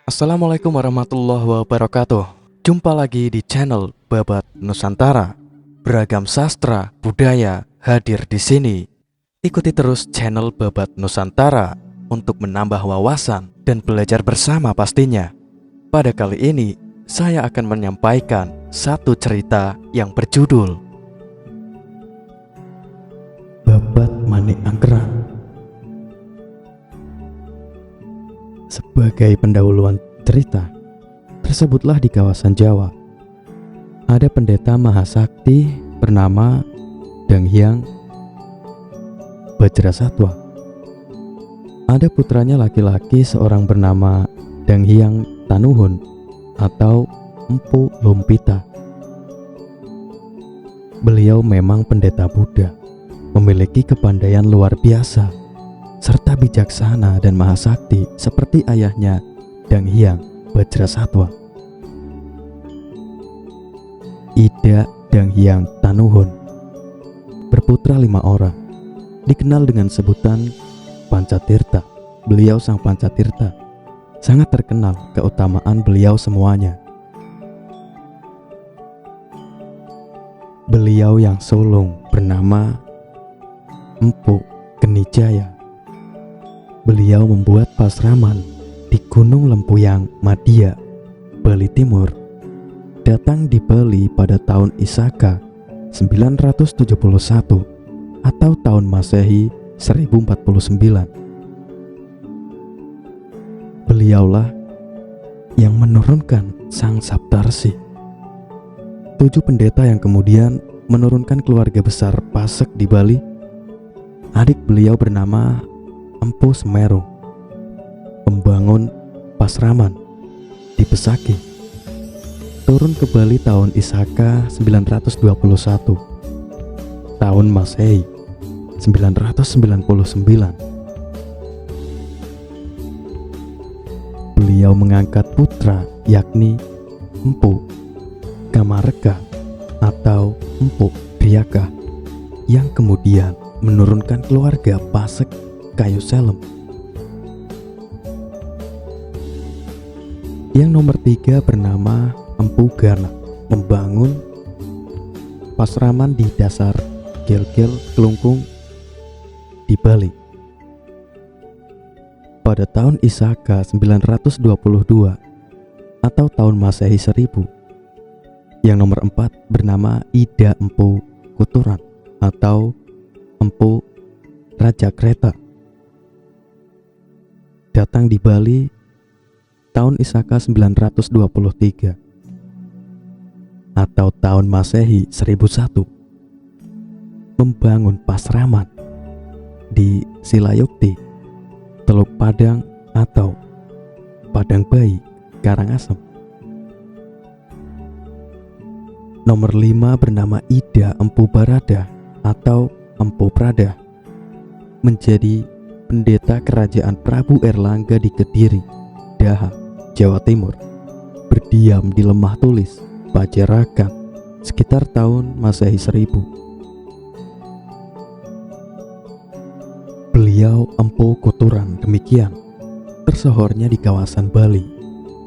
Assalamualaikum warahmatullahi wabarakatuh. Jumpa lagi di channel Babat Nusantara. Beragam sastra budaya hadir di sini. Ikuti terus channel Babat Nusantara untuk menambah wawasan dan belajar bersama pastinya. Pada kali ini, saya akan menyampaikan satu cerita yang berjudul Babat Manik Angkeran. Sebagai pendahuluan cerita, tersebutlah di kawasan Jawa ada pendeta Mahasakti bernama Dang Hyang Bajrasatwa. Ada putranya laki-laki seorang bernama Dang Hyang Tanuhun atau Empu Lumpita. Beliau memang pendeta Buddha, memiliki kepandaian luar biasa serta bijaksana dan mahasakti seperti ayahnya Dang Hyang Bajrasatwa. Ida Dang Hyang Tanuhun berputra 5 orang, dikenal dengan sebutan Pancatirta. Beliau sang Pancatirta, sangat terkenal keutamaan beliau semuanya. Beliau yang sulung bernama Empu Genijaya. Beliau membuat pasraman di Gunung Lempuyang, Madia, Bali Timur. Datang di Bali pada tahun Isaka 971 atau tahun Masehi 1049. Beliaulah yang menurunkan Sang Saptarsi, 7 pendeta yang kemudian menurunkan keluarga besar Pasek di Bali. Adik beliau bernama Empu Semeru membangun pasraman di Besaki. Turun ke Bali tahun Isaka 921, tahun Masehi 999. Beliau mengangkat putra yakni Empu Kamareka atau Empu Driyaka yang kemudian menurunkan keluarga Pasek Kayu Selem. Yang nomor 3 bernama Empu Gana membangun pasraman di dasar Gel-Gel Kelungkung di Bali. Pada tahun Isaka 922 atau tahun Masehi 1000. Yang nomor 4 bernama Ida Empu Kuturan atau Empu Raja Kreta. Datang di Bali tahun Isaka 923 atau tahun Masehi 1001. Membangun pasraman di Silayukti, Teluk Padang atau Padang Bayi, Karangasem. Nomor 5 bernama Ida Empu Barada atau Empu Prada, menjadi pendeta kerajaan Prabu Erlangga di Kediri, Daha, Jawa Timur. Berdiam di Lemah Tulis, Pajarakan sekitar tahun Masehi 1000. Beliau Empu Kuturan demikian tersohornya di kawasan Bali,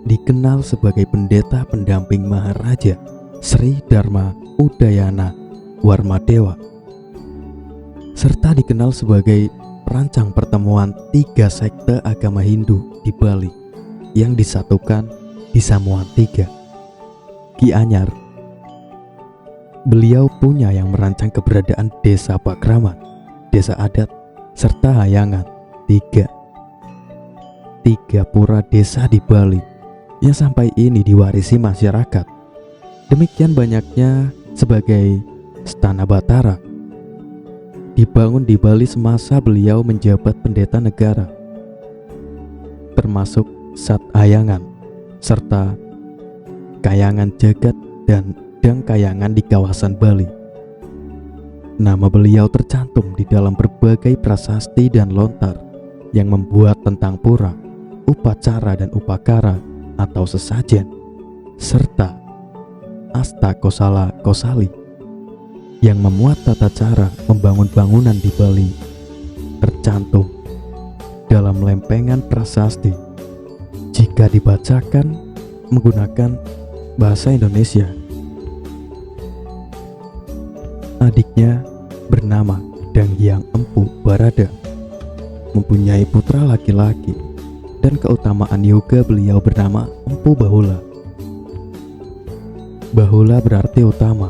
dikenal sebagai pendeta pendamping Maharaja Sri Dharma Udayana Warmadewa, serta dikenal sebagai perancang pertemuan 3 sekte agama Hindu di Bali yang disatukan di Samuan 3, Ki Anyar. Beliau punya yang merancang keberadaan desa Pakraman, desa adat, serta Hayangan, 3 pura desa di Bali yang sampai ini diwarisi masyarakat. Demikian banyaknya sebagai Stana Batara dibangun di Bali semasa beliau menjabat pendeta negara, termasuk Sat Hayangan serta Kayangan Jagat dan Dang Kayangan di kawasan Bali. Nama beliau tercantum di dalam berbagai prasasti dan lontar yang membuat tentang pura, upacara dan upakara atau sesajen, serta Asta Kosala Kosali yang memuat tata cara membangun bangunan di Bali tercantum dalam lempengan prasasti jika dibacakan menggunakan bahasa Indonesia. Adiknya bernama Dang Hyang Empu Barada, mempunyai putra laki-laki, dan keutamaan yoga beliau bernama Empu Bahula. Bahula berarti utama.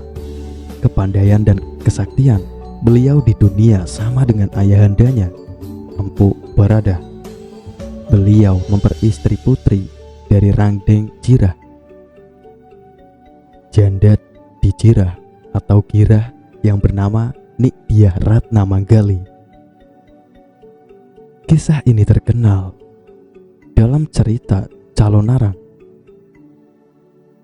Kepandaian dan kesaktian beliau di dunia sama dengan ayahandanya, Empu Barada. Beliau memperistri putri dari Rangdeng Jirah, janda di Jirah atau Girah yang bernama Nikdiah Ratna Manggali. Kisah ini terkenal dalam cerita Calonarang.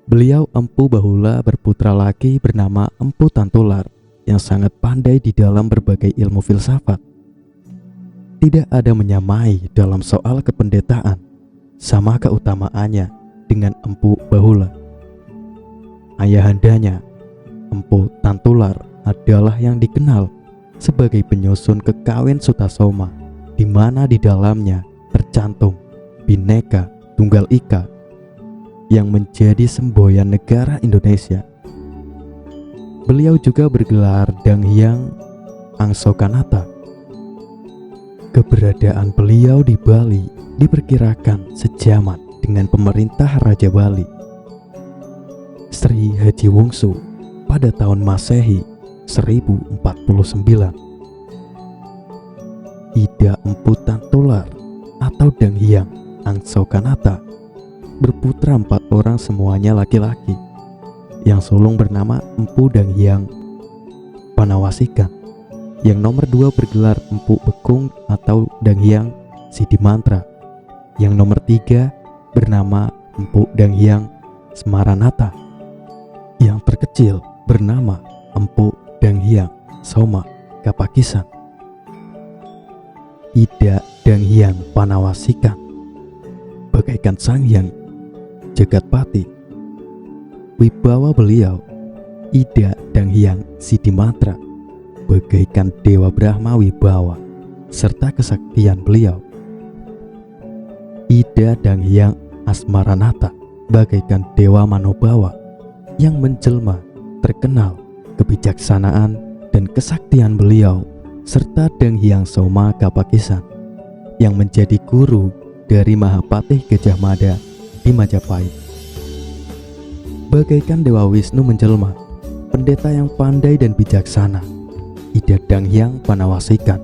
Beliau Empu Bahula berputra laki bernama Empu Tantular yang sangat pandai di dalam berbagai ilmu filsafat. Tidak ada menyamai dalam soal kependetaan, sama keutamaannya dengan Empu Bahula. Ayahandanya, Empu Tantular, adalah yang dikenal sebagai penyusun kekawin Sutasoma, di mana di dalamnya tercantum Bhinneka Tunggal Ika yang menjadi semboyan negara Indonesia. Beliau juga bergelar Dang Hyang Angsokanata. Keberadaan beliau di Bali diperkirakan sejaman dengan pemerintah Raja Bali, Sri Haji Wungsu, pada tahun Masehi 1049. Ida Empu Tantular atau Dang Hyang Angsokanata berputra 4 orang, semuanya laki-laki. Yang sulung bernama Empu Dang Hyang Panawasikan. Yang nomor 2 bergelar Empu Bekung atau Dang Hyang Sidimantra. Yang nomor 3 bernama Empu Dang Hyang Semaranata. Yang terkecil bernama Empu Dang Hyang Soma Kapakisan. Ida Dang Hyang Panawasikan bagaikan sang hyang Jagatpati. Wibawa beliau, Ida Dang Hyang Sidimantra, bagaikan Dewa Brahma Wibawa, serta kesaktian beliau. Ida Dang Hyang Asmaranata bagaikan Dewa Manobawa yang menjelma, terkenal kebijaksanaan dan kesaktian beliau, serta Dang Hyang Soma Kapakisan yang menjadi guru dari Mahapatih Gajah Mada di Majapahit. Bagaikan Dewa Wisnu menjelma, pendeta yang pandai dan bijaksana, Ida Dang Hyang Panawasikan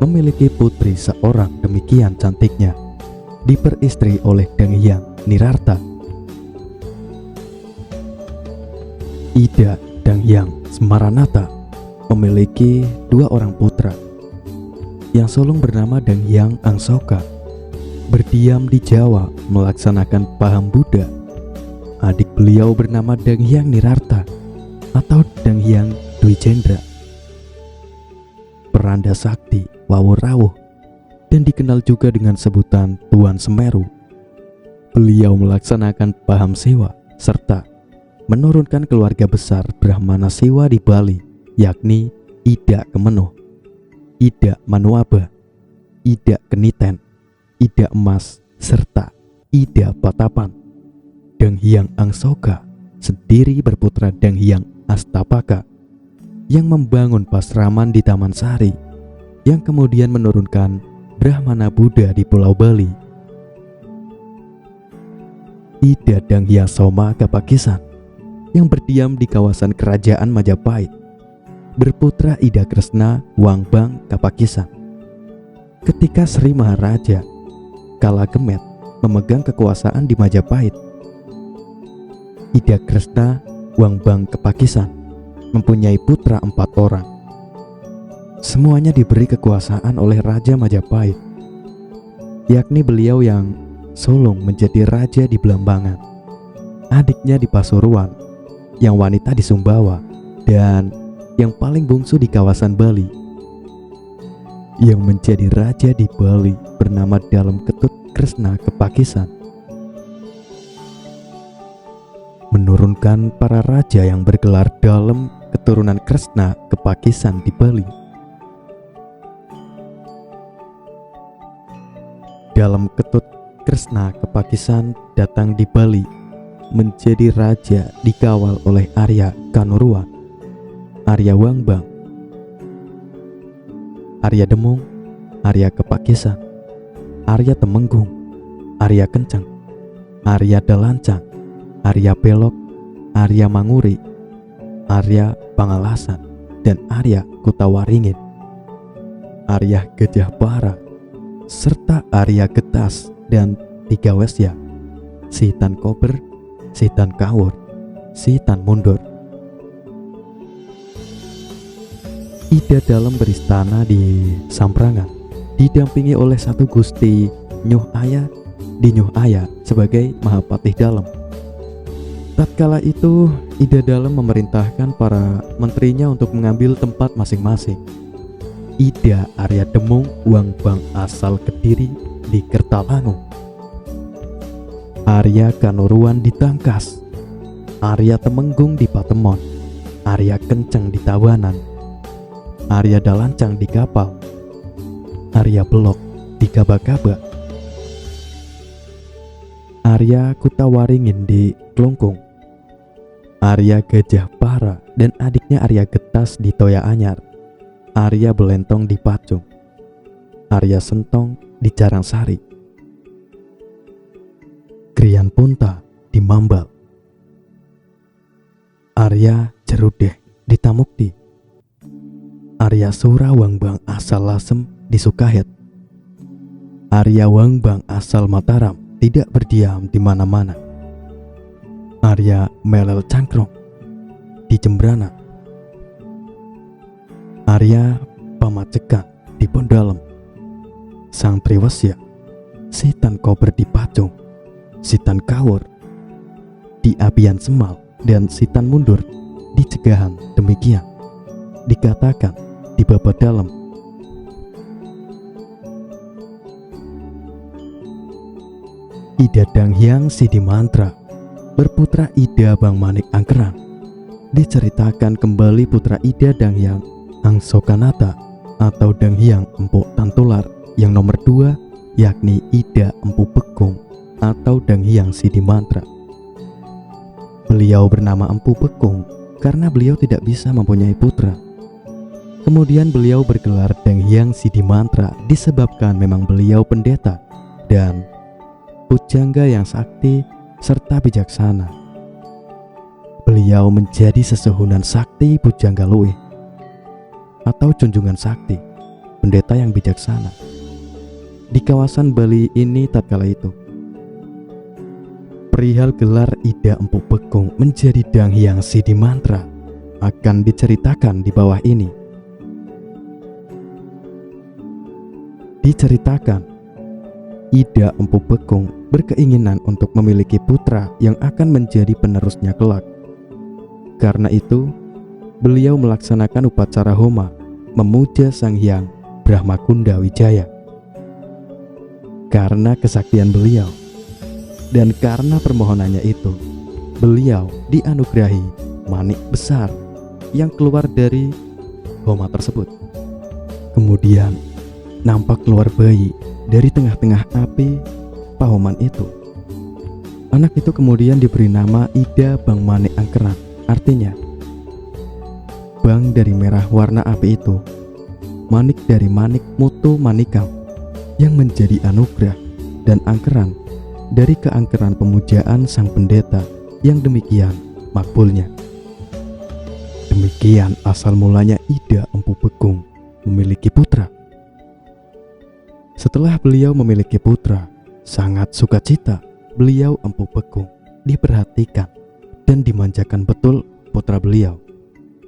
memiliki putri seorang demikian cantiknya, diperistri oleh Dang Hyang Nirarta. Ida Dang Hyang Semaranata memiliki 2 orang putra. Yang sulung bernama Dang Hyang Angsoka, berdiam di Jawa melaksanakan paham Buddha. Adik beliau bernama Dang Hyang Nirarta atau Dang Hyang Dwijendra, peranda sakti Wawurawuh, dan dikenal juga dengan sebutan Tuan Semeru. Beliau melaksanakan paham Siwa serta menurunkan keluarga besar Brahmana Siwa di Bali, yakni Ida Kemenuh, Ida Manuaba, Ida Keniten, Ida Emas, serta Ida Patapan. Dang Hyang Angsoka sendiri berputra Dang Hyang Astapaka yang membangun pasraman di Taman Sari, yang kemudian menurunkan Brahmana Buddha di Pulau Bali. Ida Dang Hyang Soma Kapakisan yang berdiam di kawasan kerajaan Majapahit berputra Ida Kresna Wangbang Kapakisan. Ketika Sri Maharaja Kalagemet memegang kekuasaan di Majapahit, Ida Kresna Wangbang Kapakisan mempunyai putra 4 orang. Semuanya diberi kekuasaan oleh Raja Majapahit, yakni beliau yang sulung menjadi raja di Belambangan, adiknya di Pasuruan, yang wanita di Sumbawa, dan yang paling bungsu di kawasan Bali. Yang menjadi raja di Bali bernama Dalem Ketut Kresna Kapakisan. Menurunkan para raja yang bergelar Dalem keturunan Kresna Kapakisan di Bali. Dalem Ketut Kresna Kepakisan datang di Bali menjadi raja dikawal oleh Arya Kanuruan, Arya Wangbang, Arya Demung, Arya Kepakisan, Arya Temenggung, Arya Kencang, Arya Dalancang, Arya Belok, Arya Manguri, Arya Pangalasan, dan Arya Kutawaringin, Arya Gajah Para, serta Arya Getas dan tiga Wesya, si Tan Kober, si Tan Kawur, si Tan Mundur. Ida Dalem beristana di Samprangan, didampingi oleh satu Gusti Nyuh Aya di Nyuh Aya sebagai Mahapatih Dalem. Tatkala itu, Ida Dalem memerintahkan para menterinya untuk mengambil tempat masing-masing. Ida Arya Demung Wangbang asal Kediri di Kertalangu, Arya Kanuruan di Tangkas, Arya Temenggung di Patemon, Arya Kencang di Tabanan, Arya Dalancang di Kapal, Arya Belok di Kaba-Kaba, Arya Kutawaringin di Klungkung, Arya Gajah Para dan adiknya Arya Getas di Toya Anyar, Arya Belentong di Pacung, Arya Sentong di Carangsari, Grian Punta di Mambal, Arya Cerudeh di Tamukti, Arya Sura Wangbang asal Lasem di Sukahet, Arya Wangbang asal Mataram tidak berdiam di mana-mana, Arya Melel Cangkrong di Jembrana, Arya Pamacekan di Pondalem, Sang Triwesya, si Tan Kober di Pacung, si Tan Kawur di Abian Semal, dan si Tan Mundur di Cegahan. Demikian dikatakan di Baba Dalem. Ida Danghyang Sidi Mantra berputra Ida Bang Manik Angkeran. Diceritakan kembali putra Ida Danghyang Angsokanata atau Danghyang Empu Tantular yang nomor 2, yakni Ida Empu Bekung atau Danghyang Sidi Mantra. Beliau bernama Empu Bekung karena beliau tidak bisa mempunyai putra. Kemudian beliau bergelar Danghyang Sidi Mantra disebabkan memang beliau pendeta dan pujangga yang sakti serta bijaksana. Beliau menjadi sesuhunan sakti Pujangga Luih atau junjungan sakti, pendeta yang bijaksana di kawasan Bali ini tatkala itu. Perihal gelar Ida Empu Bekung menjadi Danghyang Sidi Mantra akan diceritakan di bawah ini. Diceritakan, Ida Empu Bekung berkeinginan untuk memiliki putra yang akan menjadi penerusnya kelak. Karena itu, beliau melaksanakan upacara homa memuja Sang Hyang Brahmakunda Wijaya. Karena kesaktian beliau dan karena permohonannya itu, beliau dianugerahi manik besar yang keluar dari homa tersebut. Kemudian nampak keluar bayi dari tengah-tengah api pahoman itu. Anak itu kemudian diberi nama Ida Bang Manik Angkeran, artinya bang dari merah warna api itu, manik dari manik mutu manikam yang menjadi anugerah, dan angkeran dari keangkeran pemujaan sang pendeta yang demikian makbulnya. Demikian asal mulanya Ida Empu Bekung memiliki putra. Setelah beliau memiliki putra, sangat sukacita beliau Empu Bekung diperhatikan dan dimanjakan betul putra beliau.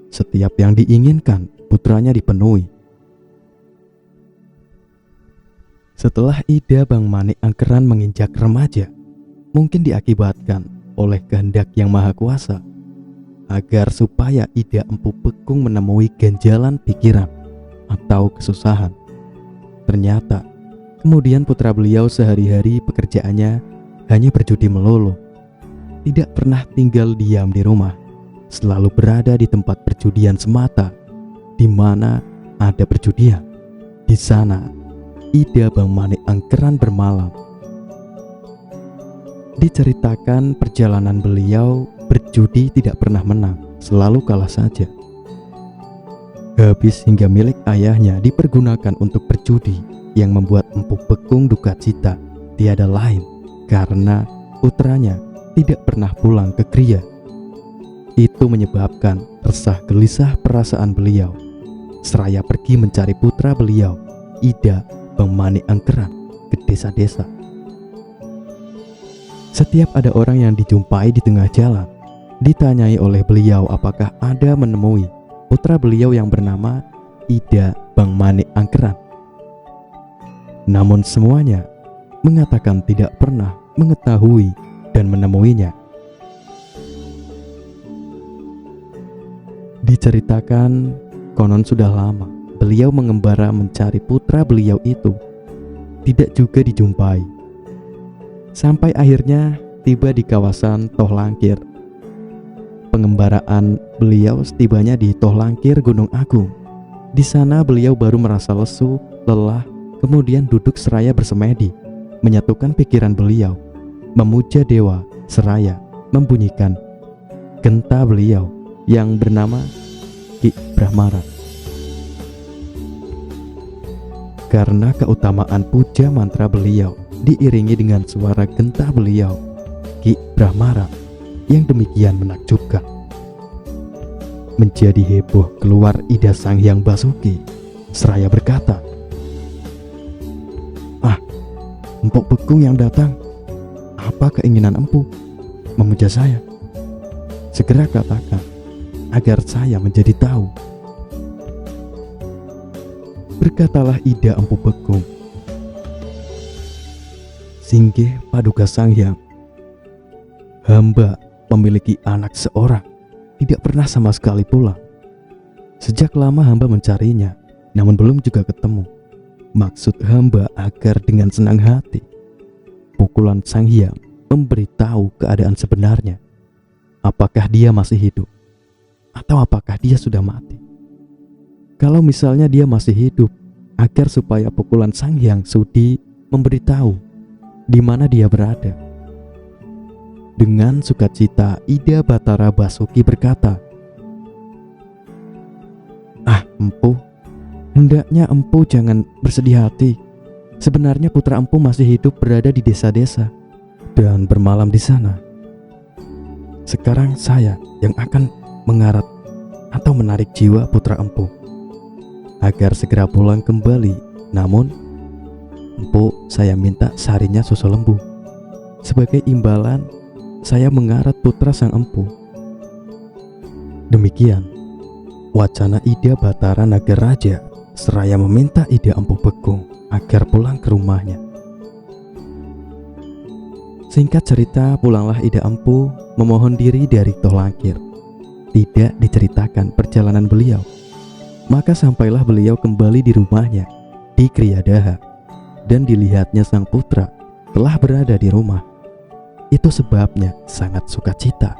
Setiap yang diinginkan putranya dipenuhi. Setelah Ida Bang Manik Angkeran menginjak remaja, mungkin diakibatkan oleh kehendak yang maha kuasa, agar supaya Ida Empu Bekung menemui ganjalan pikiran atau kesusahan. Ternyata kemudian putra beliau sehari-hari pekerjaannya hanya berjudi melulu. Tidak pernah tinggal diam di rumah, selalu berada di tempat perjudian semata. Di mana ada perjudian, di sana Ida Bang Manik Angkeran bermalam. Diceritakan perjalanan beliau berjudi tidak pernah menang, selalu kalah saja. Habis hingga milik ayahnya dipergunakan untuk berjudi, yang membuat Empu Bekung duka cita tiada lain karena putranya tidak pernah pulang ke Kriya. Itu menyebabkan resah gelisah perasaan beliau. Seraya pergi mencari putra beliau, Ida Bangmani Angkeran, ke desa-desa. Setiap ada orang yang dijumpai di tengah jalan, ditanyai oleh beliau apakah ada menemui putra beliau yang bernama Ida Bangmani Angkeran. Namun semuanya mengatakan tidak pernah mengetahui dan menemuinya. Diceritakan konon sudah lama beliau mengembara mencari putra beliau itu, tidak juga dijumpai. Sampai akhirnya tiba di kawasan Tohlangkir. Pengembaraan beliau setibanya di Tohlangkir Gunung Agung. Di sana beliau baru merasa lesu, lelah, kemudian duduk seraya bersemedi, menyatukan pikiran beliau, memuja dewa seraya membunyikan genta beliau yang bernama Ki Brahmara. Karena keutamaan puja mantra beliau diiringi dengan suara genta beliau, Ki Brahmara, yang demikian menakjubkan. Menjadi heboh keluar Ida Sang Hyang Basuki seraya berkata, "Ah, Empuk Bekung yang datang. Apa keinginan empu? Memuja saya? Segera katakan agar saya menjadi tahu." Berkatalah Ida Empu Bekung, "Singgih Paduka Sang Hyang, hamba memiliki anak seorang, tidak pernah sama sekali pulang. Sejak lama hamba mencarinya, namun belum juga ketemu. Maksud hamba agar dengan senang hati pukulan Sang Hyang memberitahu keadaan sebenarnya. Apakah dia masih hidup atau apakah dia sudah mati? Kalau misalnya dia masih hidup, agar supaya pukulan Sang Hyang Sudi memberitahu di mana dia berada." Dengan sukacita Ida Batara Basuki berkata, "Ah, empu, hendaknya empu jangan bersedih hati. Sebenarnya putra empu masih hidup, berada di desa-desa dan bermalam di sana. Sekarang saya yang akan mengarat atau menarik jiwa putra empu agar segera pulang kembali. Namun empu saya minta seharinya susu lembu. Sebagai imbalan saya mengarat putra sang empu." Demikian wacana Ida Batara Nagaraja seraya meminta Ida Empu Bekung agar pulang ke rumahnya. Singkat cerita, pulanglah Ida Empu memohon diri dari Tohlangkir. Tidak diceritakan perjalanan beliau. Maka sampailah beliau kembali di rumahnya di Kriyadaha, dan dilihatnya sang putra telah berada di rumah. Itu sebabnya sangat sukacita.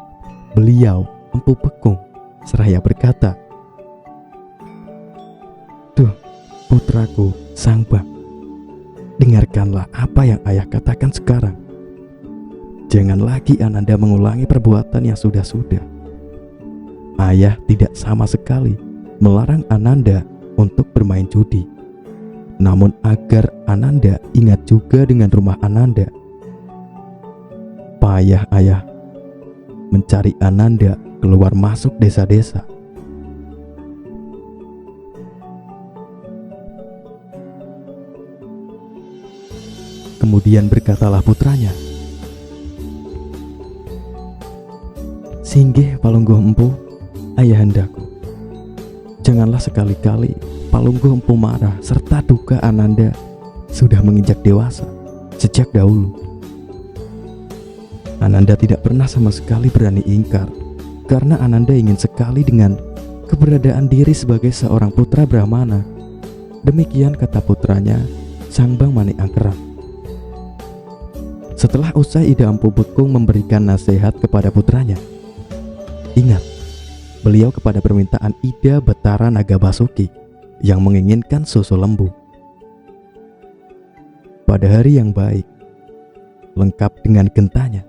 Beliau Empu Bekung seraya berkata, "Tuh, putraku Sang Bang, dengarkanlah apa yang ayah katakan sekarang. Jangan lagi Ananda mengulangi perbuatan yang sudah-sudah. Ayah tidak sama sekali melarang Ananda untuk bermain judi. Namun agar Ananda ingat juga dengan rumah Ananda. Payah ayah mencari Ananda keluar masuk desa-desa. Kemudian berkatalah putranya, "Singgih Palungguh Empu, ayahandaku. Janganlah sekali-kali Palungguh Empu marah serta duka Ananda sudah menginjak dewasa sejak dahulu. Ananda tidak pernah sama sekali berani ingkar, karena Ananda ingin sekali dengan keberadaan diri sebagai seorang putra Brahmana." Demikian kata putranya, Sang Bang Mani Angkeran. Setelah usai Ida Empu Bekung memberikan nasihat kepada putranya, ingat, beliau kepada permintaan Ida Batara Nagabasuki yang menginginkan susu lembu. Pada hari yang baik, lengkap dengan gentanya.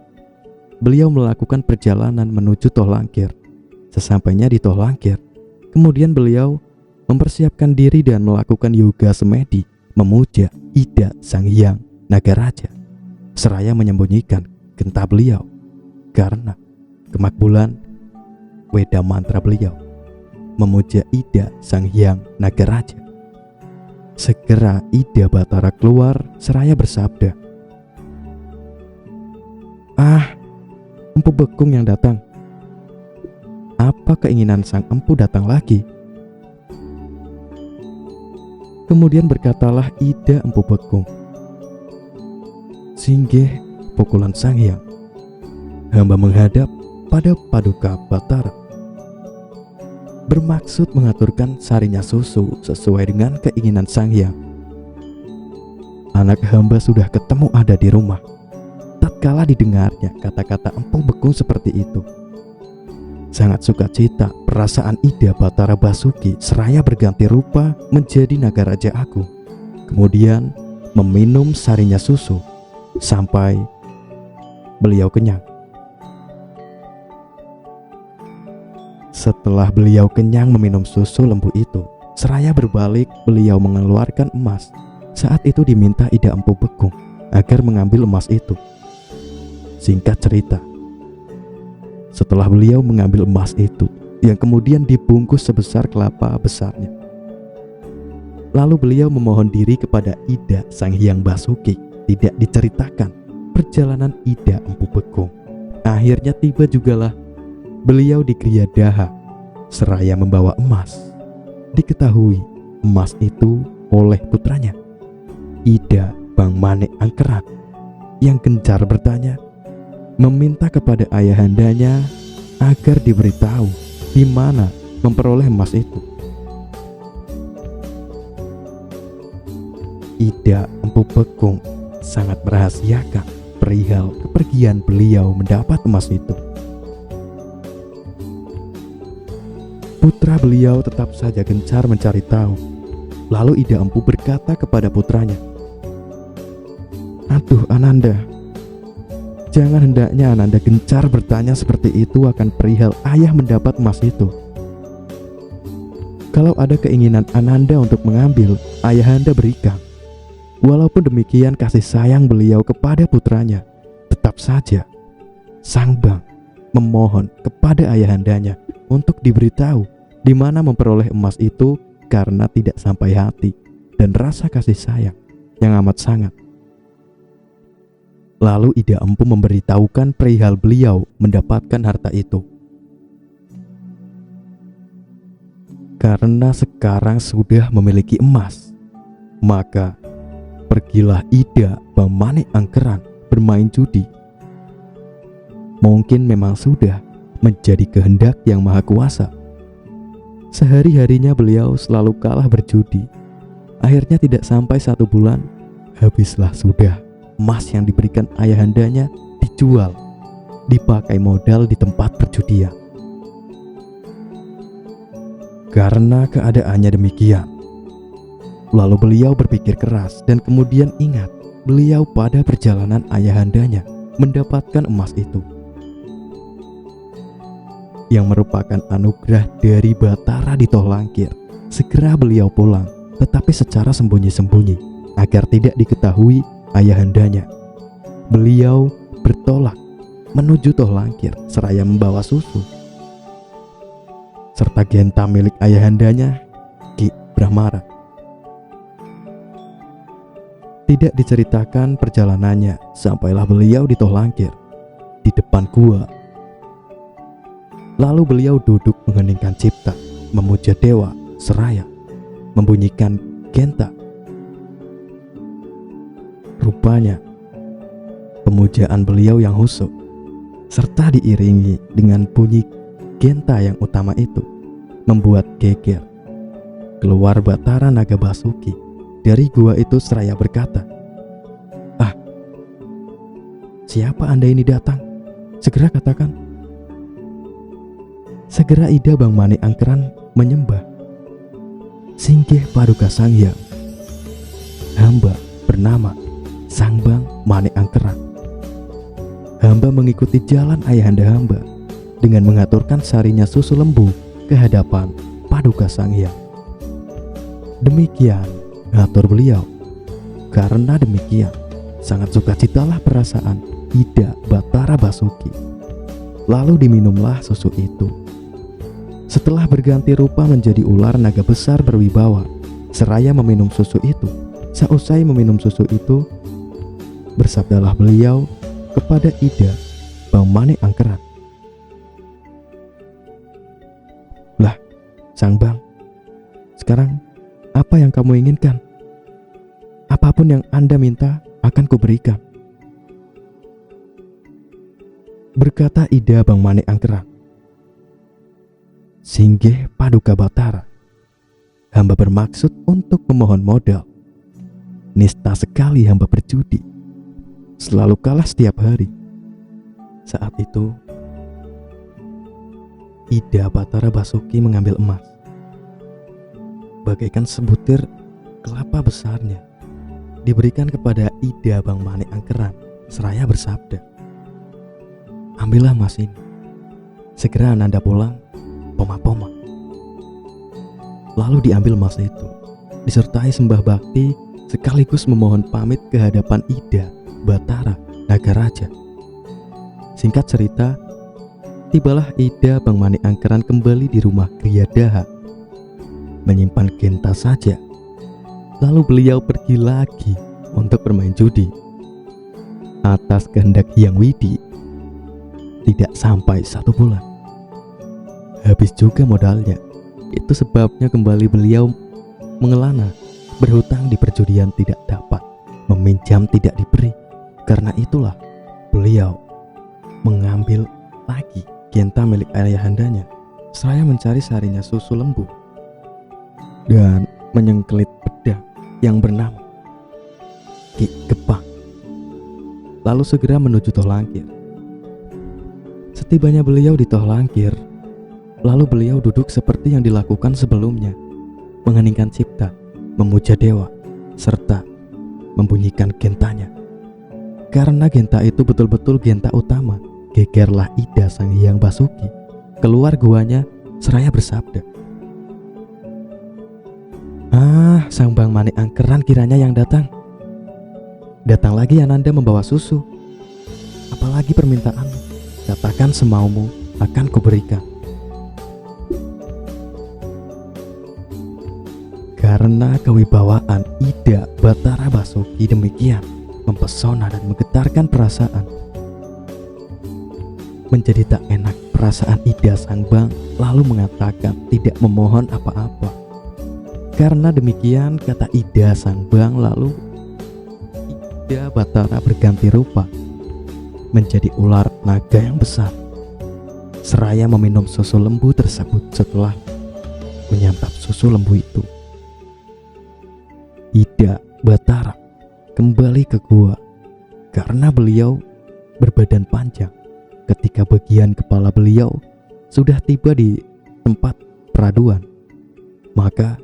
Beliau melakukan perjalanan menuju Toh Langkir. Sesampainya di Toh Langkir, kemudian beliau mempersiapkan diri dan melakukan yoga semedi, memuja Ida Sang Hyang Nagaraja, seraya menyembunyikan genta beliau karena kemakbulan weda mantra beliau memuja Ida Sang Hyang Nagaraja. Segera Ida Batara keluar seraya bersabda, "Ah, Empu Bekung yang datang. Apa keinginan sang empu datang lagi?" Kemudian berkatalah Ida Empu Bekung, "Singgih pukulan Sang Hyang, hamba menghadap pada Paduka Batara, bermaksud mengaturkan sarinya susu sesuai dengan keinginan Sang Hyang. Anak hamba sudah ketemu ada di rumah." Tatkala didengarnya kata-kata Empu Bekung seperti itu, sangat sukacita perasaan Ida Batara Basuki seraya berganti rupa menjadi Nagaraja Agung. Kemudian meminum sarinya susu sampai beliau kenyang. Setelah beliau kenyang meminum susu lembu itu, seraya berbalik beliau mengeluarkan emas. Saat itu diminta Ida Empu Bekung agar mengambil emas itu. Singkat cerita, setelah beliau mengambil emas itu yang kemudian dibungkus sebesar kelapa besarnya, lalu beliau memohon diri kepada Ida Sang Hyang Basuki tidak diceritakan perjalanan Ida Empu Bekung. Akhirnya tiba jugalah beliau di Griyadaha seraya membawa emas. Diketahui emas itu oleh putranya, Ida Bang Manik Angkeran, yang gencar bertanya, meminta kepada ayahandanya agar diberitahu di mana memperoleh emas itu. Ida Empu Bekung sangat merahasiakan perihal kepergian beliau mendapat emas itu. Putra beliau tetap saja gencar mencari tahu. Lalu Ida Empu berkata kepada putranya, "Aduh Ananda, jangan hendaknya Ananda gencar bertanya seperti itu akan perihal ayah mendapat emas itu. Kalau ada keinginan Ananda untuk mengambil, ayahanda berikan." Walaupun demikian kasih sayang beliau kepada putranya, tetap saja Sang Bang memohon kepada ayahandanya untuk diberitahu di mana memperoleh emas itu karena tidak sampai hati dan rasa kasih sayang yang amat sangat. Lalu Ida Empu memberitahukan perihal beliau mendapatkan harta itu. Karena sekarang sudah memiliki emas, maka pergilah Ida Bang Manik Angkeran bermain judi. Mungkin memang sudah menjadi kehendak yang maha kuasa. Sehari-harinya beliau selalu kalah berjudi. Akhirnya tidak sampai 1 bulan, habislah sudah emas yang diberikan ayahandanya dijual, dipakai modal di tempat perjudian. Karena keadaannya demikian, lalu beliau berpikir keras dan kemudian ingat beliau pada perjalanan ayahandanya mendapatkan emas itu, yang merupakan anugerah dari Batara di Toh Langkir. Segera beliau pulang, tetapi secara sembunyi-sembunyi agar tidak diketahui ayahandanya. Beliau bertolak menuju Toh Langkir seraya membawa susu serta genta milik ayahandanya, Ki Brahmara. Tidak diceritakan perjalanannya sampailah beliau di Toh Langkir, di depan gua. Lalu beliau duduk mengheningkan cipta, memuja dewa seraya membunyikan genta. Rupanya pemujaan beliau yang khusyuk serta diiringi dengan bunyi genta yang utama itu membuat geger. Keluar Batara Naga Basuki dari gua itu seraya berkata, "Ah, siapa Anda ini datang? Segera katakan." Segera Ida Bang Manik Angkeran menyembah, "Singgih Paduka Sang Hyang, hamba bernama Sang Bang Manik Angkeran hamba mengikuti jalan ayahanda hamba dengan mengaturkan sarinya susu lembu ke hadapan Paduka Sang Hyang. Demikian ngatur beliau. Karena demikian, sangat sukacitalah perasaan Ida Batara Basuki. Lalu diminumlah susu itu. Setelah berganti rupa menjadi ular naga besar berwibawa, seraya meminum susu itu, seusai meminum susu itu, bersabdalah beliau kepada Ida Bangmane Angkeran. "Lah, Sang Bang, sekarang apa yang kamu inginkan? Apapun yang Anda minta akan kuberikan," berkata Ida Bangmane Angkeran. "Singgih Paduka Batara, hamba bermaksud untuk memohon modal. Nista sekali hamba berjudi, selalu kalah setiap hari." Saat itu Ida Batara Basuki mengambil emas, bagaikan sebutir kelapa besarnya, diberikan kepada Ida Bangmane Angkeran, seraya bersabda, "Ambillah emas ini, segera Ananda pulang poma-poma." Lalu diambil emas itu, disertai sembah bakti sekaligus memohon pamit ke hadapan Ida Batara Nagaraja. Singkat cerita, tibalah Ida Bangmane Angkeran kembali di rumah Griyadaha, menyimpan Genta saja. Lalu beliau pergi lagi untuk bermain judi. Atas kehendak Hyang Widi, tidak sampai 1 bulan, habis juga modalnya. Itu sebabnya kembali beliau mengelana, berhutang di perjudian tidak dapat, meminjam tidak diberi. Karena itulah beliau mengambil lagi Genta milik ayahandanya, seraya mencari sarinya susu lembu dan menyengkelit pedang yang bernama Ki Gepang. Lalu segera menuju Toh Langkir. Setibanya beliau di Toh Langkir, lalu beliau duduk seperti yang dilakukan sebelumnya, mengheningkan cipta, memuja dewa, serta membunyikan gentanya. Karena genta itu betul-betul genta utama, gegerlah Ida Sang Hyang Basuki keluar guanya seraya bersabda, "Ah, Sang Bangmane Angkeran kiranya yang datang. Datang lagi Ananda membawa susu. Apalagi permintaanmu, katakan semaumu akan kuberikan." Karena kewibawaan Ida Batara Basuki demikian mempesona dan menggetarkan perasaan, menjadi tak enak perasaan Ida Sang Bang, lalu mengatakan tidak memohon apa-apa. Karena demikian, kata Ida Sang Bang, lalu Ida Batara berganti rupa menjadi ular naga yang besar, seraya meminum susu lembu tersebut. Setelah menyantap susu lembu itu, Ida Batara kembali ke gua. Karena beliau berbadan panjang, ketika bagian kepala beliau sudah tiba di tempat peraduan, maka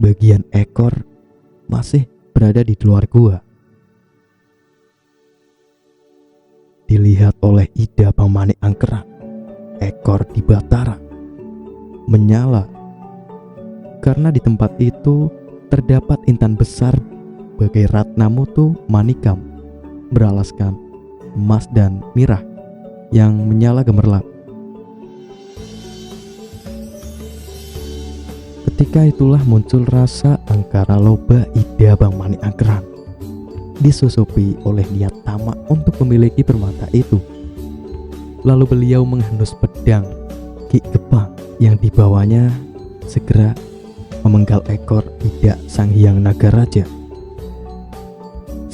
bagian ekor masih berada di luar gua. Dilihat oleh Ida Bangmane Angkeran, ekor di Batara menyala, karena di tempat itu terdapat intan besar bagai ratna mutu manikam beralaskan emas dan mirah yang menyala gemerlap. Ketika itulah muncul rasa angkara loba Ida Bangmane Angkeran, disusupi oleh niat tamak untuk memiliki permata itu. Lalu beliau menghendus pedang Ki Gepang yang dibawanya, segera memenggal ekor Ida Sang Hyang Nagaraja,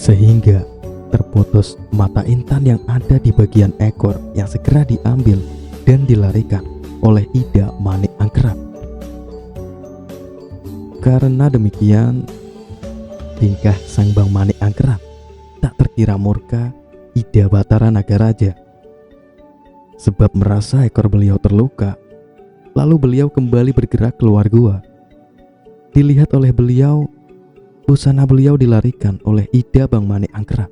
sehingga terputus mata intan yang ada di bagian ekor, yang segera diambil dan dilarikan oleh Ida Mane Angkeran. Karena demikian, tingkah Sang Bangmane Angkeran tak terkira murka Ida Batara Nagaraja, sebab merasa ekor beliau terluka. Lalu beliau kembali bergerak keluar gua. Dilihat oleh beliau, busana beliau dilarikan oleh Ida Bangmane Angkeran,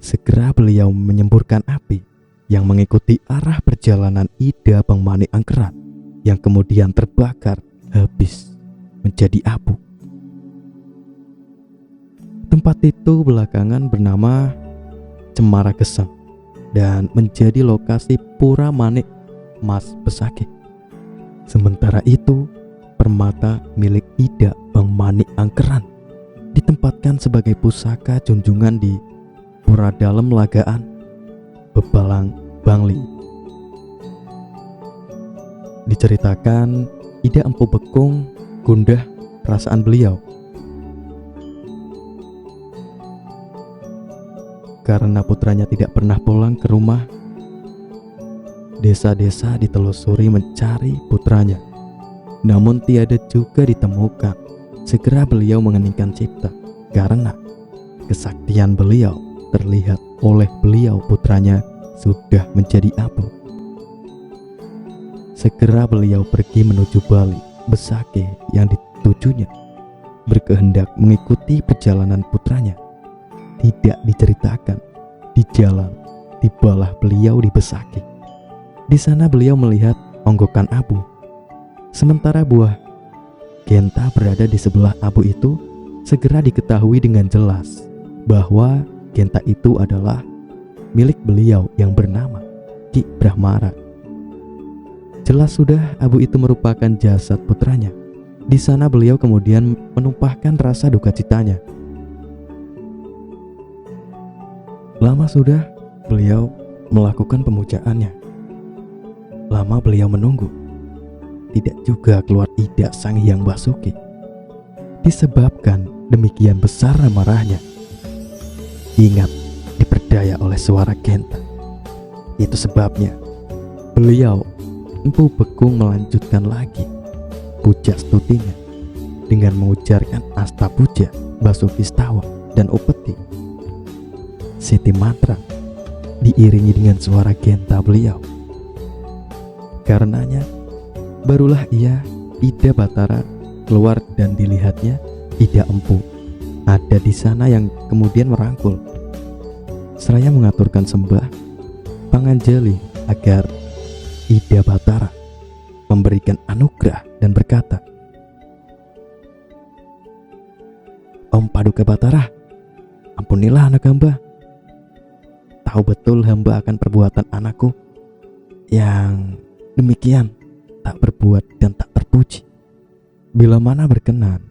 Segera beliau menyemburkan api yang mengikuti arah perjalanan Ida Bang Mani Angkerat, yang kemudian terbakar habis menjadi abu. Tempat itu belakangan bernama Cemara Gesang dan menjadi lokasi Pura Manik Mas Besakih. Sementara itu, permata milik Ida Bang Mani Angkeran ditempatkan sebagai pusaka junjungan di Pura Dalem Lagaan, Bebalang, Bangli. Diceritakan Ida Empu Bekung gundah perasaan beliau karena putranya tidak pernah pulang ke rumah. Desa-desa ditelusuri mencari putranya, namun tiada juga ditemukan. Segera beliau mengeningkan cipta karena kesaktian beliau terlihat oleh beliau putranya sudah menjadi abu. Segera beliau pergi menuju Bali Besakih yang ditujunya, berkehendak mengikuti perjalanan putranya. Tidak diceritakan di jalan tibalah beliau di Besakih. Di sana beliau melihat onggokan abu. Sementara buah genta berada di sebelah abu itu, segera diketahui dengan jelas bahwa genta itu adalah milik beliau yang bernama Ki Brahmara. Jelas sudah abu itu merupakan jasad putranya. Di sana beliau kemudian menumpahkan rasa duka citanya. Lama sudah beliau melakukan pemujaannya. Lama beliau menunggu. Tidak juga keluar Ida Sang Hyang Basuki. Disebabkan demikian besar amarahnya. Ingat, diperdaya oleh suara genta. Itu sebabnya beliau Empu Bekung melanjutkan lagi puja stutinya dengan mengujarkan asta puja, Basuki Stawa dan Upeti. Siti mantra diiringi dengan suara genta beliau. Karenanya barulah Ida Batara keluar dan dilihatnya Ida Empu ada di sana yang kemudian merangkul seraya mengaturkan sembah panganjali agar Ida Batara memberikan anugerah dan berkata, "Om Paduka Batara, ampunilah anak hamba. Tahu betul hamba akan perbuatan anakku yang demikian tak berbuat dan tak terpuji. Bila mana berkenan,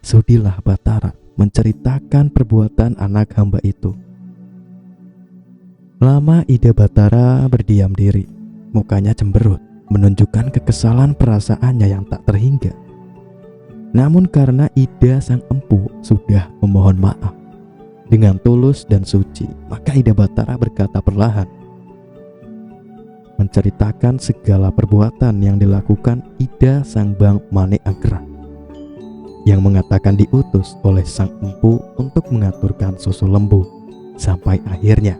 sudilah Batara menceritakan perbuatan anak hamba itu." Lama Ida Batara berdiam diri, mukanya cemberut, menunjukkan kekesalan perasaannya yang tak terhingga. Namun karena Ida Sang Empu sudah memohon maaf dengan tulus dan suci, maka Ida Batara berkata perlahan, menceritakan segala perbuatan yang dilakukan Ida Sang Bang Mani Angkerat, yang mengatakan diutus oleh Sang Empu untuk mengaturkan susu lembu, sampai akhirnya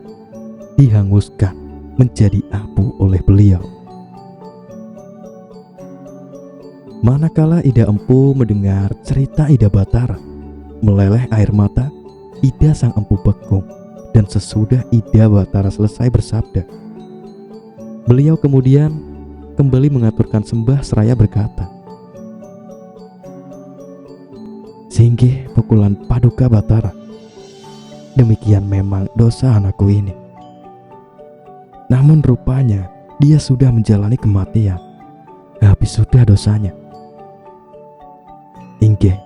dihanguskan menjadi abu oleh beliau. Manakala Ida Empu mendengar cerita Ida Batara, meleleh air mata Ida Sang Empu Bekung, dan sesudah Ida Batara selesai bersabda, beliau kemudian kembali mengaturkan sembah seraya berkata, "Singgih pukulan Paduka Batara, demikian memang dosa anakku ini. Namun rupanya dia sudah menjalani kematian, habis sudah dosanya. Inggih,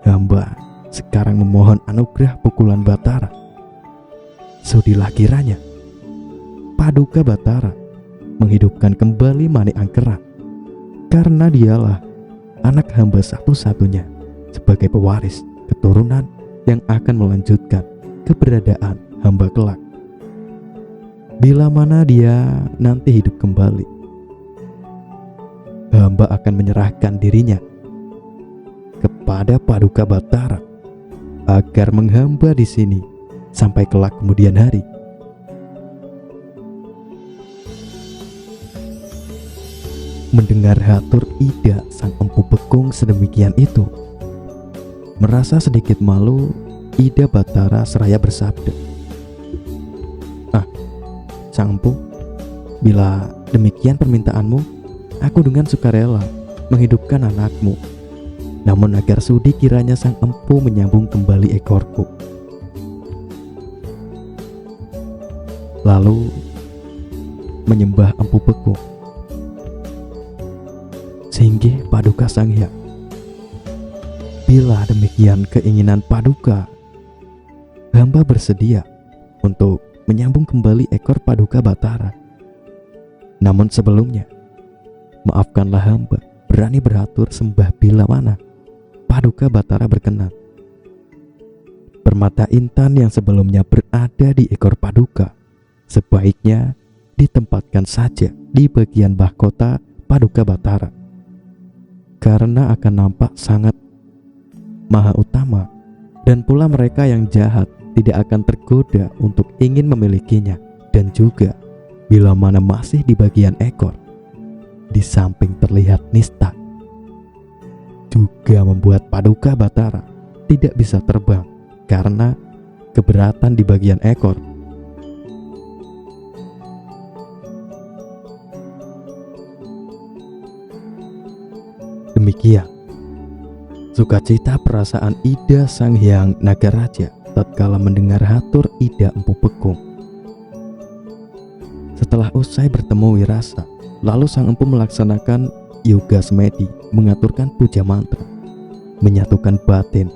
hamba sekarang memohon anugerah pukulan Batara. Sudilah kiranya Paduka Batara menghidupkan kembali Mani Angkerat, karena dialah anak hamba satu-satunya sebagai pewaris keturunan yang akan melanjutkan keberadaan hamba kelak. Bila mana dia nanti hidup kembali, hamba akan menyerahkan dirinya kepada Paduka Batara agar menghamba di sini sampai kelak kemudian hari." Mendengar hatur Ida Sang Empu Bekung sedemikian itu, merasa sedikit malu, Ida Batara seraya bersabda, sang empu. Bila demikian permintaanmu, aku dengan sukarela menghidupkan anakmu. Namun agar sudi kiranya sang empu menyambung kembali ekorku. Lalu menyembah Empu Bekung. Singgih Paduka Sang Hyang. Bila demikian keinginan Paduka, hamba bersedia untuk menyambung kembali ekor Paduka Batara. Namun sebelumnya, maafkanlah hamba berani beratur sembah bila mana Paduka Batara berkenan. Permata intan yang sebelumnya berada di ekor Paduka sebaiknya ditempatkan saja di bagian mahkota Paduka Batara, karena akan nampak sangat maha utama, dan pula mereka yang jahat tidak akan tergoda untuk ingin memilikinya. Dan juga bila mana masih di bagian ekor, di samping terlihat nista, juga membuat Paduka Batara tidak bisa terbang karena keberatan di bagian ekor. Demikian sukacita perasaan Ida Sang Hyang Nagaraja tatkala mendengar hatur Ida Empu Bekung. Setelah usai bertemu Wirasa, lalu sang empu melaksanakan yoga semedi, mengaturkan puja mantra, menyatukan batin,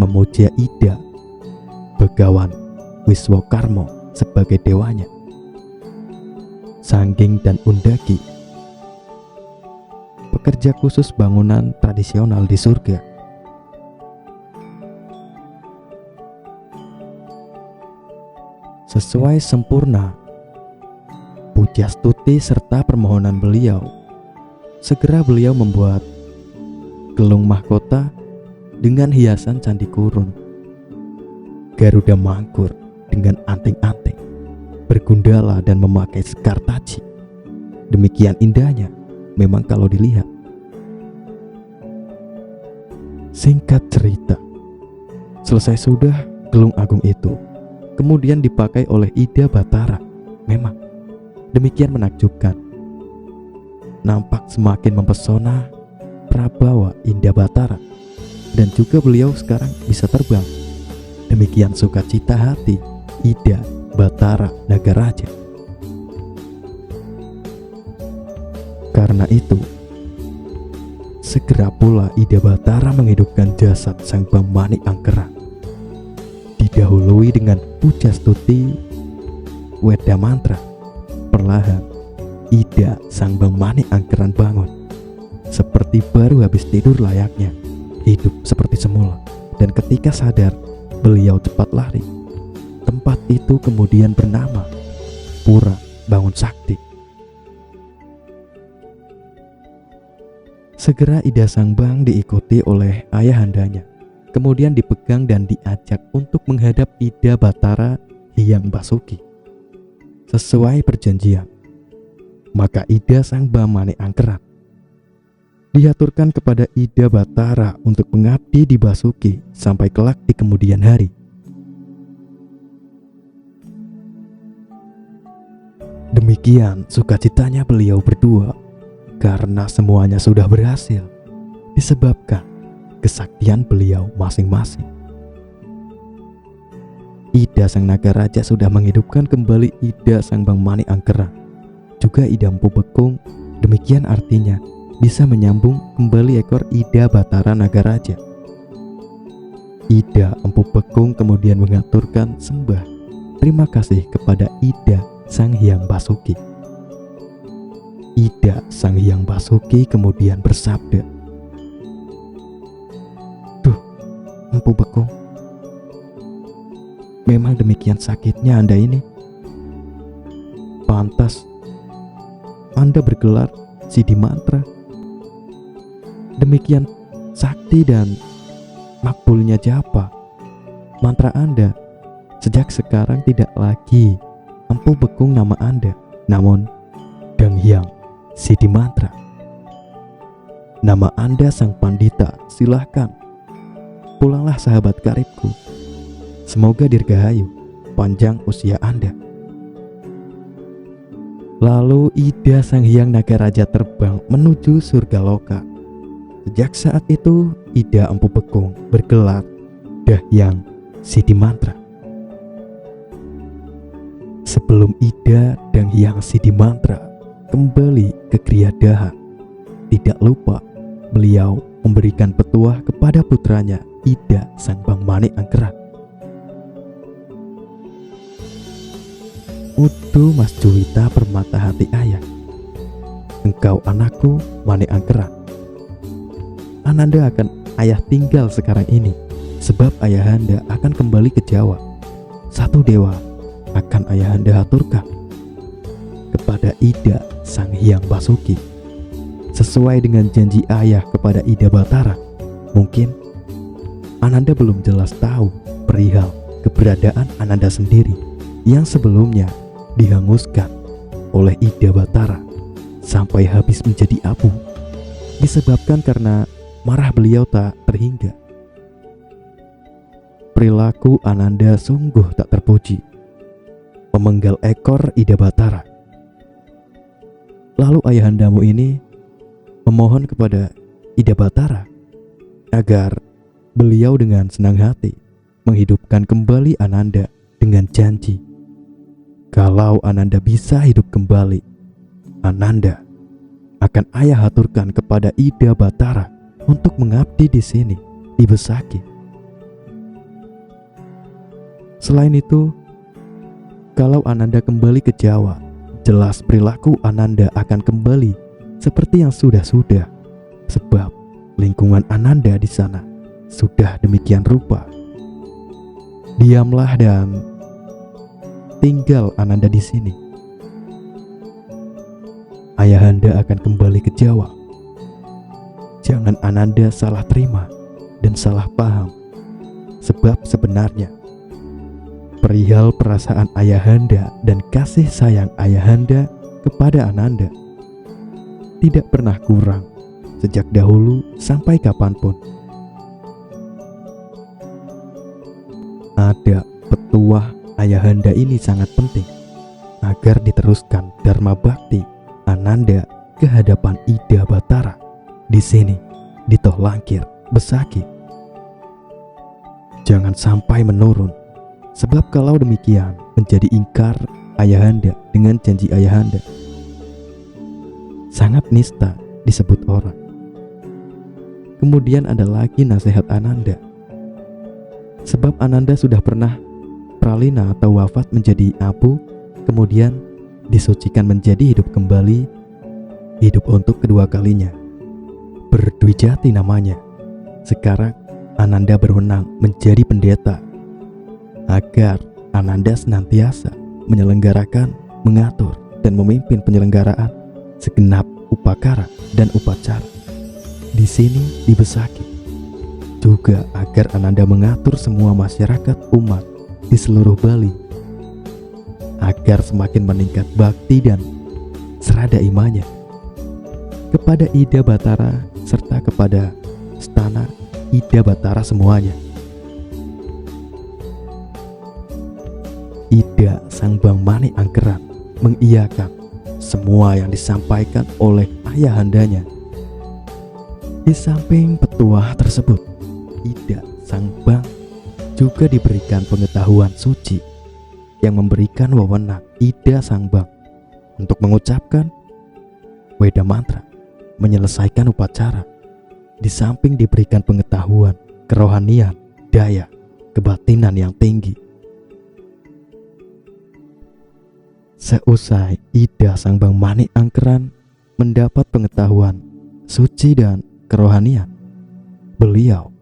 memuja Ida Begawan Wiswakarmo sebagai dewanya, Sangging dan Undagi, pekerja khusus bangunan tradisional di surga. Sesuai sempurna puja stuti serta permohonan beliau, segera beliau membuat gelung mahkota dengan hiasan candi kurun, Garuda Mangkur dengan anting-anting, bergundala dan memakai sekar taji. Demikian indahnya memang kalau dilihat. Singkat cerita, selesai sudah gelung agung itu, kemudian dipakai oleh Ida Batara. Memang demikian menakjubkan. Nampak semakin mempesona prabawa Indah Batara, dan juga beliau sekarang bisa terbang. Demikian sukacita hati Ida Batara Nagaraja. Karena itu, segera pula Ida Batara menghidupkan jasad Sang Bamani Angkera, didahului dengan puja stuti weda mantra. Perlahan Ida Sang Bamani Angkeran bangun, seperti baru habis tidur layaknya, hidup seperti semula. Dan ketika sadar, beliau cepat lari. Tempat itu kemudian bernama Pura Bangun Sakti. Segera Ida Sangbang diikuti oleh ayahandanya, kemudian dipegang dan diajak untuk menghadap Ida Batara Hyang Basuki. Sesuai perjanjian, maka Ida Sang Bamani Angkeran diaturkan kepada Ida Batara untuk mengabdi di Basuki sampai kelak di kemudian hari. Demikian sukacitanya beliau berdua, karena semuanya sudah berhasil disebabkan kesaktian beliau masing-masing. Ida Sang Nagaraja sudah menghidupkan kembali Ida Sang Bamani Angkera, juga Ida Empu Bekung. Demikian artinya bisa menyambung kembali ekor Ida Batara Nagaraja. Ida Empu Bekung kemudian mengaturkan sembah terima kasih kepada Ida Sang Hyang Basuki. Ida Sang Hyang Basuki kemudian bersabda, "Duh, Empu Bekung, memang demikian sakitnya Anda ini. Pantas Anda bergelar Sidi Mantra. Demikian sakti dan makbulnya japa mantra Anda. Sejak sekarang tidak lagi Empu Bekung nama Anda, namun Dang Hyang Sidi Mantra. Nama Anda Sang Pandita, silahkan. Pulanglah sahabat karibku. Semoga dirgahayu panjang usia Anda." Lalu Ida Sang Hyang Naga Raja terbang menuju surga loka. Sejak saat itu Ida Empu Bekung bergelar Dahyang Sidimantra. Sebelum Ida Dahyang Sidimantra kembali ke Kriyadaha, tidak lupa beliau memberikan petuah kepada putranya Ida Sang Bang Manik Angkerat. Udu Mas Juwita permata hati ayah, engkau anakku Manik Angkerat. Ananda akan ayah tinggal sekarang ini, sebab ayahanda akan kembali ke Jawa. Satu dewa akan ayahanda haturkan kepada Ida Sang Hyang Basuki. Sesuai dengan janji ayah kepada Ida Batara, mungkin Ananda belum jelas tahu perihal keberadaan Ananda sendiri yang sebelumnya dihanguskan oleh Ida Batara sampai habis menjadi abu, disebabkan karena marah beliau tak terhingga. Perilaku Ananda sungguh tak terpuji, memenggal ekor Ida Batara. Lalu ayahandamu ini memohon kepada Ida Batara agar beliau dengan senang hati menghidupkan kembali Ananda dengan janji, kalau Ananda bisa hidup kembali, Ananda akan ayah haturkan kepada Ida Batara untuk mengabdi di sini, di Besaki. Selain itu, kalau Ananda kembali ke Jawa, jelas perilaku Ananda akan kembali seperti yang sudah-sudah, sebab lingkungan Ananda di sana sudah demikian rupa. Diamlah dan tinggal Ananda di sini. Ayahanda akan kembali ke Jawa. Jangan Ananda salah terima dan salah paham, sebab sebenarnya perihal perasaan ayahanda dan kasih sayang ayahanda kepada Ananda tidak pernah kurang sejak dahulu sampai kapanpun. Ada petuah ayahanda ini sangat penting agar diteruskan dharma bakti Ananda ke hadapan Ida Batara di sini, di Tohlangkir, Besaki. Jangan sampai menurun, sebab kalau demikian menjadi ingkar ayahanda dengan janji ayahanda. Sangat nista disebut orang. Kemudian ada lagi nasihat Ananda, sebab Ananda sudah pernah pralina atau wafat menjadi abu, kemudian disucikan menjadi hidup kembali, hidup untuk kedua kalinya. Berdwijati namanya. Sekarang Ananda berwenang menjadi pendeta, agar Ananda senantiasa menyelenggarakan, mengatur, dan memimpin penyelenggaraan segenap upakara dan upacara di sini, di Besaki. Juga agar Ananda mengatur semua masyarakat umat di seluruh Bali agar semakin meningkat bakti dan serada imannya kepada Ida Batara serta kepada istana Ida Batara semuanya. Ida Sang Bang Manik Angkerat mengiyakan semua yang disampaikan oleh ayahandanya. Di samping petuah tersebut, Ida Sang Bang juga diberikan pengetahuan suci yang memberikan wewenang Ida Sang Bang untuk mengucapkan Weda Mantra, menyelesaikan upacara. Di samping diberikan pengetahuan kerohanian, daya, kebatinan yang tinggi. Seusai Ida Sang Bang Manik Angkerat mendapat pengetahuan suci dan kerohanian, beliau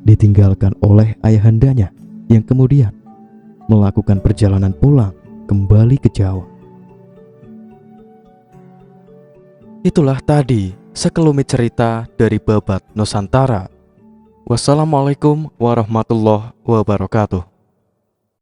ditinggalkan oleh ayahandanya yang kemudian melakukan perjalanan pulang kembali ke Jawa. Itulah tadi sekelumit cerita dari Babat Nusantara. Wassalamualaikum warahmatullahi wabarakatuh.